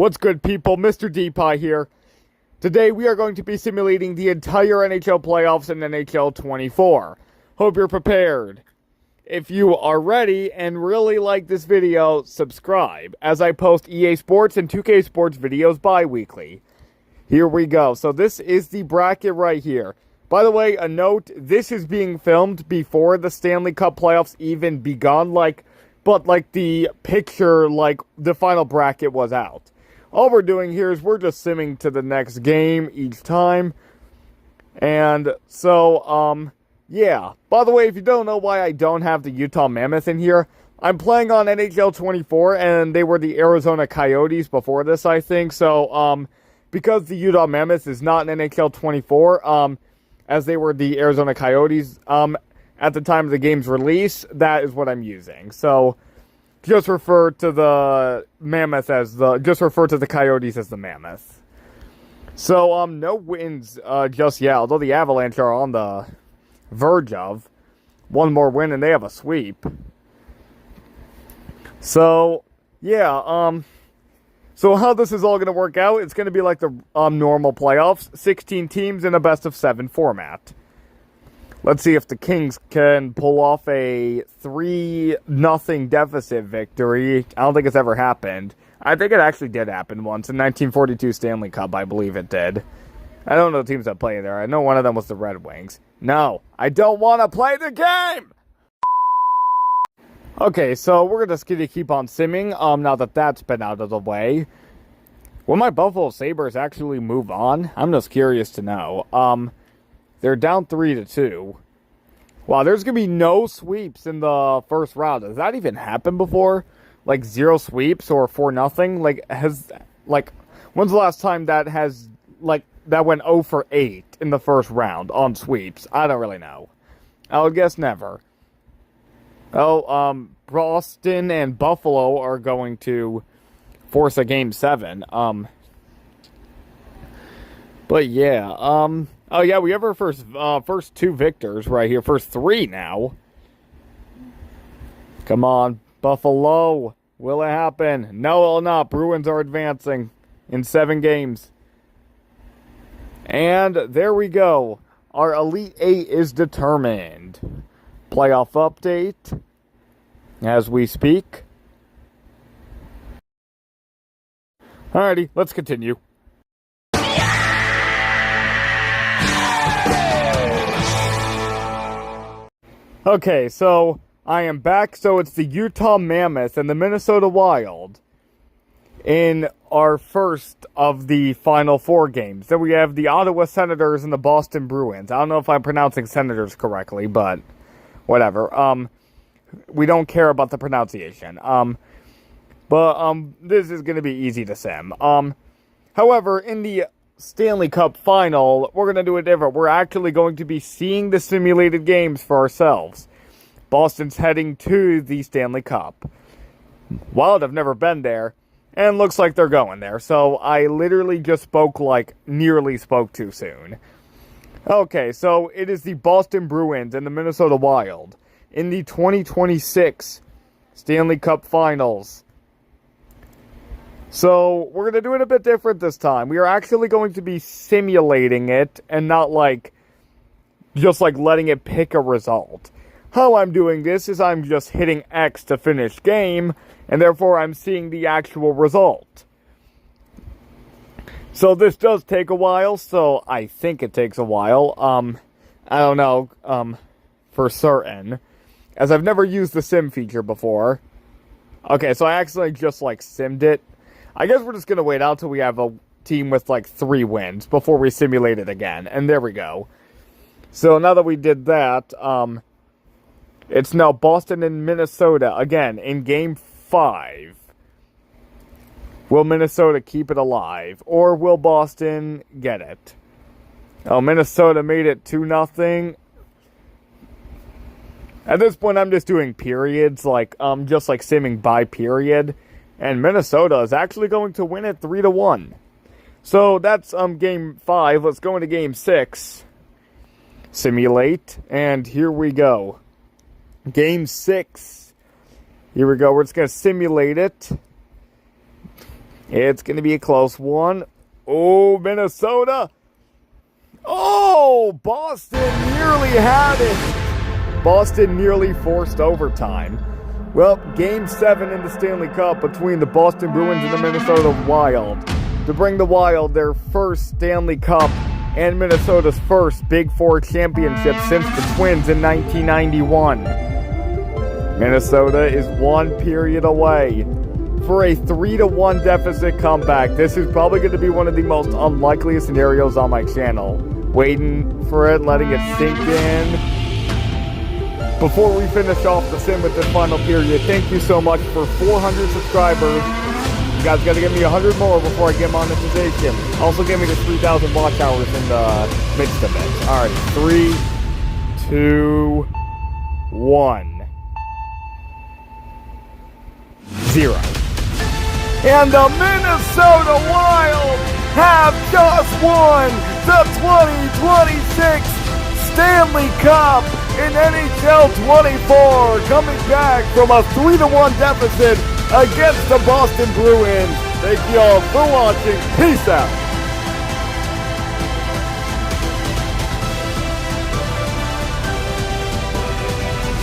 What's good, people? Mr. D-Pie here. Today we are going to be simulating the entire NHL playoffs in NHL 24. Hope you're prepared. If you are ready and really like this video, subscribe, as I post EA Sports and 2K Sports videos bi-weekly. Here we go. So this is the bracket right here. By the way, a note, this is being filmed before the Stanley Cup Playoffs even begun, but the picture, the final bracket was out. All we're doing here is we're just simming to the next game each time. And so, yeah. By the way, if you don't know why I don't have the Utah Mammoth in here, I'm playing on NHL 24, and they were the Arizona Coyotes before this, I think. So, because the Utah Mammoth is not in NHL 24, as they were the Arizona Coyotes, at the time of the game's release, that is what I'm using. So, just refer to the Mammoth just refer to the Coyotes as the Mammoth. So, no wins, just yet, although the Avalanche are on the verge of one more win, and they have a sweep. So, yeah, so how this is all going to work out, it's going to be like the normal playoffs, 16 teams in a best-of-7 format. Let's see if the Kings can pull off a 3-0 deficit victory. I don't think it's ever happened. I think it actually did happen once in 1942 Stanley Cup, I believe it did. I don't know the teams that play there. I know one of them was the Red Wings. No, I don't want to play the game! Okay, so we're just going to keep on simming, now that that's been out of the way. Will my Buffalo Sabres actually move on? I'm just curious to know. They're down 3-2. Wow, there's going to be no sweeps in the first round. Has that even happened before? 0 sweeps or 4-0? When's the last time that that went 0 for 8 in the first round on sweeps? I don't really know. I would guess never. Oh, Boston and Buffalo are going to force a Game 7. But yeah, oh yeah, we have our first 2 victors right here. First 3 now. Come on, Buffalo. Will it happen? No, it will not. Bruins are advancing in 7 games. And there we go. Our Elite 8 is determined. Playoff update as we speak. Alrighty, let's continue. Okay, so I am back. So it's the Utah Mammoth and the Minnesota Wild in our first of the final 4 games. Then we have the Ottawa Senators and the Boston Bruins. I don't know if I'm pronouncing Senators correctly, but whatever. We don't care about the pronunciation. But this is going to be easy to sim. However, in the Stanley Cup final, we're going to do it different. We're actually going to be seeing the simulated games for ourselves. Boston's heading to the Stanley Cup. Wild have never been there, and looks like they're going there. So I literally just nearly spoke too soon. Okay, so it is the Boston Bruins and the Minnesota Wild in the 2026 Stanley Cup Finals. So, we're going to do it a bit different this time. We are actually going to be simulating it and not just letting it pick a result. How I'm doing this is I'm just hitting X to finish game, and therefore I'm seeing the actual result. So this does take a while, so I think it takes a while. I don't know, for certain, as I've never used the sim feature before. Okay, so I actually just simmed it. I guess we're just going to wait out till we have a team with 3 wins before we simulate it again. And there we go. So now that we did that, it's now Boston and Minnesota again in Game 5. Will Minnesota keep it alive? Or will Boston get it? Oh, Minnesota made it 2-0. At this point, I'm just doing periods, just simming by period. And Minnesota is actually going to win it 3-1. So that's Game 5. Let's go into Game 6. Simulate. And here we go. Game 6. Here we go. We're just going to simulate it. It's going to be a close one. Oh, Minnesota. Oh, Boston nearly had it. Boston nearly forced overtime. Well, Game 7 in the Stanley Cup between the Boston Bruins and the Minnesota Wild to bring the Wild their first Stanley Cup and Minnesota's first Big Four championship since the Twins in 1991. Minnesota is 1 period away for a 3-1 deficit comeback. This is probably going to be one of the most unlikely scenarios on my channel. Waiting for it, letting it sink in. Before we finish off the sim with this final period, thank you so much for 400 subscribers. You guys got to give me 100 more before I get monetization. Also give me the 3,000 watch hours in the midst of it. Alright, 3, 2, 1. 0. And the Minnesota Wild have just won the 2026 Stanley Cup in NHL 24, coming back from a 3-1 deficit against the Boston Bruins. Thank you all for watching. Peace out.